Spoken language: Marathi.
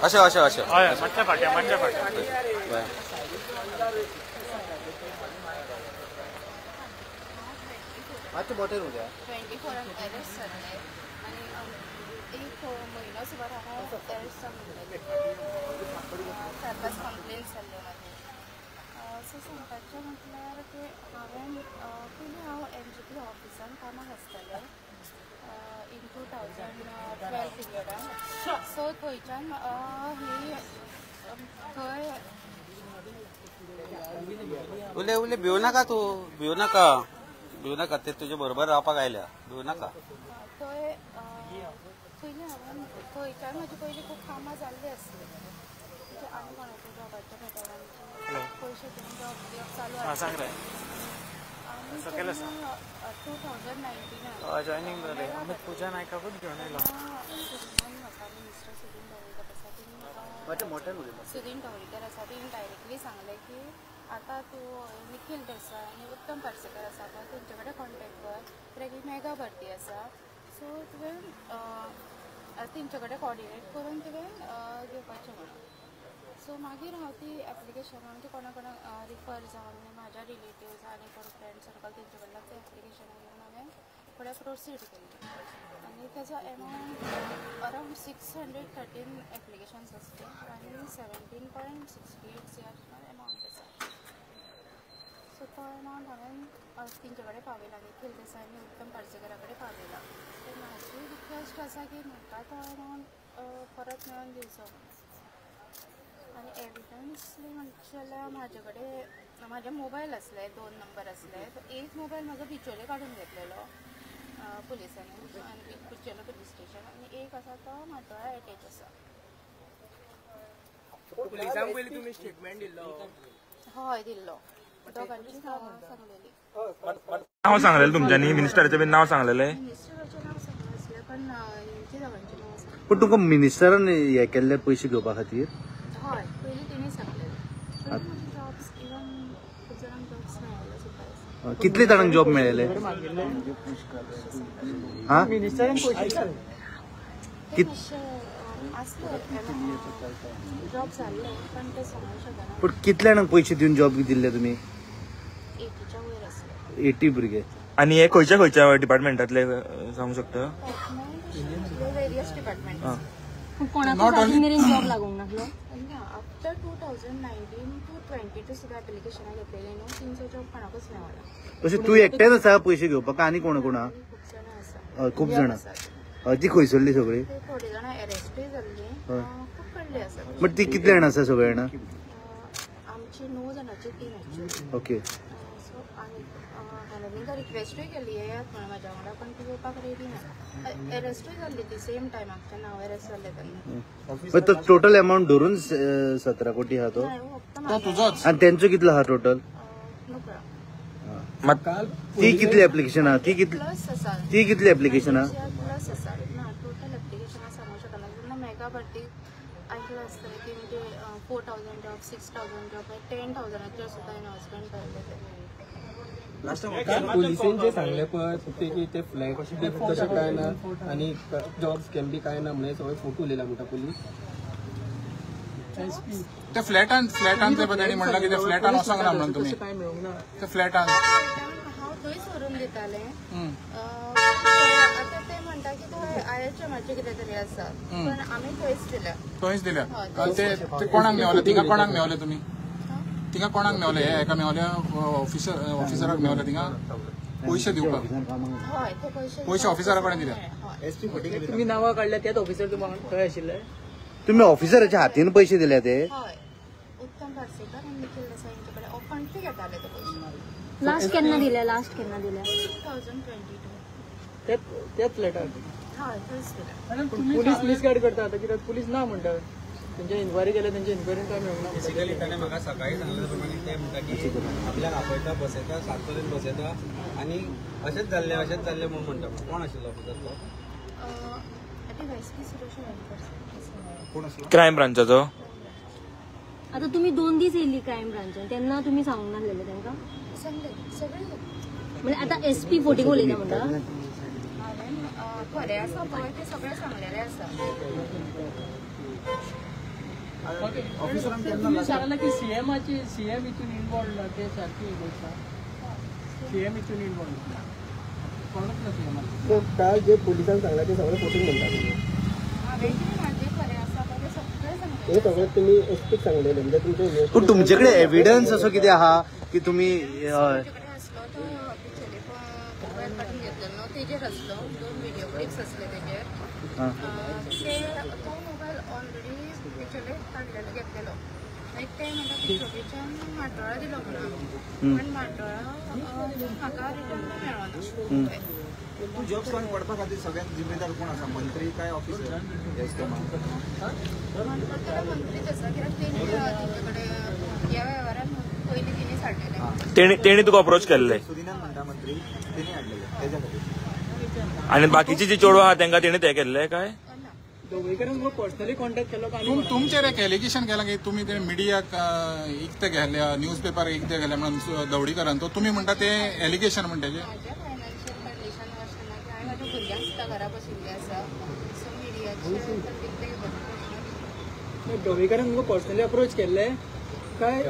अशें अशें अशें हय मातशें फाटल्या मातशें फाटल्या मातशें बॉटल उद्या 24 अरेस्ट जाल्ले आनी एक म्हयनो सुमार हांगा अरेस्ट जाल्ले 4-5 कंप्लेंट्स जाल्ल्यो म्हाजे सो सांगपाचें म्हटल्यार की हांवें पयलीं हांव NGP ऑफिसान कामाक आसतालें इन 2012 पिरियडान सो थंयच्यान थंय उले उले भिवू नाका तूं भिवू नाका ते तुजे बरोबर रावपाक आयल्या भिवू नाका थंय पयलीं हांवें थंयच्यान म्हजी पयलीं खूब कामां जाल्लीं आसलीं म्हणजे आनी कोणाच्या जॉबाच्या भेटोवपाची पयशे घेवन जॉब चालू आसा सांग रे आनी 2019 जॉयनिंग जालें अमित पूजा नायकाकूच घेवन आयलो मिनिस्टर सुदीन ढवळीकर आसा तेणी डायरेक्टली सांगलें की आतां तूं निखिल देसाय आनी उत्तम पार्सेकर आसा पळय तेंचे कडेन कॉन्टेक्ट कर कित्याक ही मेगा भरती आसा सो तुवें तेंचे कडेन कॉर्डिनेट करून तुवें घेवपाचें म्हणून सो मागीर हांव ती एप्लिकेशन म्हणजे कोणा रिफर जावन म्हाज्या रिलेटिव्स आनी कोण फ्रेंड सर्कल तेंचे कडल्यान तें एप्लिकेशन घेवन हांवें फुडें प्रोसीड केल्लें आनी तेजो एमावंट अरावंड 613 एप्लिकेशन्स आसले आनी 17.68 CR एमावंट आसा सो तो एमावंट हांवें तेंचे कडेन पावयला निखिल देसाय आनी उत्तम पार्सेकरा कडेन पावयला सो म्हाजी रिक्वेस्ट आसा की म्हाका तो एमावंट परत मेळोन दिवचो आनी एविडन्सली म्हणचे जाल्यार म्हाजे कडेन म्हाजे मोबायल आसले 2 नंबर आसले एक मोबायल म्हाजो बिचोले काडून घेतलेलो पुलिसांनी आनी बिचोले पुलीस स्टेशन आनी एक आसा तो माटोळा एटेच आसा पुलिसांक पयलीं तुमी स्टेटमेंट दिल्लो हय दिल्लो दोगांची सांगलेली नांव सांगलेलें तुमच्यांनी मिनिस्टराचें बीन नांव सांगलेलें मिनिस्टराचें नांव सांगनासलें पण हेंची दोगांचीं नांव सांगलें पण तुमकां मिनिस्टरान हे केल्ले पयशे घेवपा खातीर हय पयलीं तेणी सांगलेलें जॉब्स इवन खूब जाणांक जॉब्स मेळ्ळे सुद्दां कितले जाणांक जॉब मेळ्ळे हा मिनिस्टरान पयशे जॉब जाल्ले पण ते सांगूंक शकना पण कितले जाणांक पयशे दिवन जॉब दिल्ले तुमी 80च्या वयर आसले 80 भुरगे आनी हे खंयच्या डिपार्टमेंटातले सांगू शकता वेरियस डिपार्टमेंट जॉब लागूंक नासलो आफ्टर 2019 to 22 सुद्दां एप्लिकेशनां घेतलेली न्हू तेंचो जॉब कोणाकूच मेळना तशें तूं एकटेच आसा पयशे घेवपाक आनी कोण कोण आहा खूब जाणां आसा खूब जाणां ती खंयसरली सगळी थोडी जाणां अरेस्टूय जाल्लीं खूब कडली आसा बट ती कितले जाणां आसा सगळे जाणां आमची 9 जाणांची टीम एक्चुअली ओके सो आनी हांवें तांकां रिक्वेस्टूय केली येयात म्हणून म्हाज्या वांगडा पण ती येवपाक रेडी ना अरेस्टूय जाल्ली ती सेम टायमाक हांव अरेस्ट जाल्लें तेन्ना पण तो टोटल अमावंट धरून 17 कोटी आहा तो आनी तेंचो कितलो आहा टोटल ती कितली एप्लिकेशन आहा ती कितली एप्लिकेशन आहा प्लस आसा ना टोटल एप्लिकेशनां सांगूंक शकना जेन्ना मेगा भरती आयकलां आसतलें की म्हणजे 4000 जॉब 6000 जॉब 10,000च्यो सुद्दां अनाउन्समेंट केल्ले पुलिसांचे सांगले पळय ते फ्लॅट तशें कांय ना आनी जॉब्स कॅन बी कांय ना म्हणून सगळे फोटो उलयला म्हणटा पुलीस त्या फ्लॅटान ते बद्दल म्हणला की त्या फ्लॅटान वचोंक ना म्हणून तुमी कांय मेळूंक ना त्या फ्लॅटान हांव थंयच व्हरून दितालें आतां ते म्हणटा की थंय IHMचे कितें तरी आसा पण आमी थंयच दिल्या ते कोणाक मेवले थिंगा कोणाक मेवले तुमी थिंगा कोणाक मेवले हे एका मेवले ऑफिसराक मेवले थिंगा पयशे दिवपाक हय ते पयशे ऑफिसरा कडेन दिल्या तुमी नांवां काडल्या त्याच ऑफिसर तुमकां थंय आशिल्ले तुमी ऑफिसराच्या हातीन पयशे दिले ते हय उत्तम पार्सेकर आनी निखिल देसाय यांचे कडेन कंट्री घेताले ते पयशे लास्ट केन्ना दिल्या 2022 त्याच फ्लॅटार हय थंयच दिल्या पुलीस मिसगायड करता आतां कित्याक पुलीस ना म्हणटा तेंचे इन्क्वायरी केल्या तेंचे इन्क्वायरीन काय मेळूंक ना बेसिकली ताणें म्हाका सकाळीं सांगले प्रमाणे ते म्हणटा की आपल्याक आपयता बसयता 7 पर्यंत बसयता आनी अशेंच जाल्लें म्हणून म्हणटा कोण आशिल्लो ऑफिसर तो SP सुरेश कोण आशिल्लो क्रायम ब्रांचाचो आता तुम्ही 2 दीस येयली क्रायम ब्रांचान तेन्ना तुम्ही सांगूंक नासलेले तांकां सांगले सगळे म्हणजे आता SP 40 उलयता म्हणटा हांवें खरें आसा पळय ते सगळें सांगलेलें आसा. तुम्ही सांगला की सीएम इथून इन्वॉल्ड ना ते सारखी गोष्ट सीएम इथून इन्वॉल्ड काल जे पोलिसांनी सांगला ते सगळे फोटो म्हणतात हांवें कितें म्हजें खरें आसा पळय ते सगळें हे सांगलेलें सगळं तुम्ही एसपीक सांगलेले म्हणजे तुमचे पूण तुमचे कडेन एव्हिडन्स असो कितें आहा की तुमी तुमचे कडेन आसलो तो पिक्चरी मोबायल काडून घेतलो न्हू तेजेर आसलो 2 व्हिडिओ क्लिप्स आसले तेजेर ते तो मोबायल ऑलरेडी पिक्चरी काडलेलो घेतलेलो लायक ते म्हणटा पिक्चरीच्यान माटोळा दिलो म्हणून पण माटोळा म्हाका रिटर्न मेळना. तू जॉब सांग पडपा खातीर सगळ्यात जिम्मेदार कोण आसा मंत्री काय ऑफिसर ह्या स्कॅमाक मंत्रीच आसा कित्याक तेणी तेंचे कडेन ह्या वेव्हारान पयलीं तेणीच हाडलेले. तेणी तुका अप्रोच केल्ले सुदिनान म्हणटा मंत्री तेणी हाडलेले तेज्या खातीर आणि बाकीची जी चेडवां आहा तांकां तेणी ते केल्ले काय दोघीकडेन पर्सनली कॉन्टॅक्ट केलो का आनी तुमचेर एक एलिगेशन केलां की तुमी ते मिडियाक इकते गेल्या न्यूज पेपर इकते गेले म्हणून दवडीकरान तो तुमी म्हणटा ते एलिगेशन म्हणटाचे म्हाज्या फायनान्शियल कंडिशन अशें ना की हांवें म्हाज्या भुरग्यांक सुद्दां घरा बशिल्लें आसा सो मिडियाचे दोघीकडेन पर्सनली अप्रोच केल्ले काय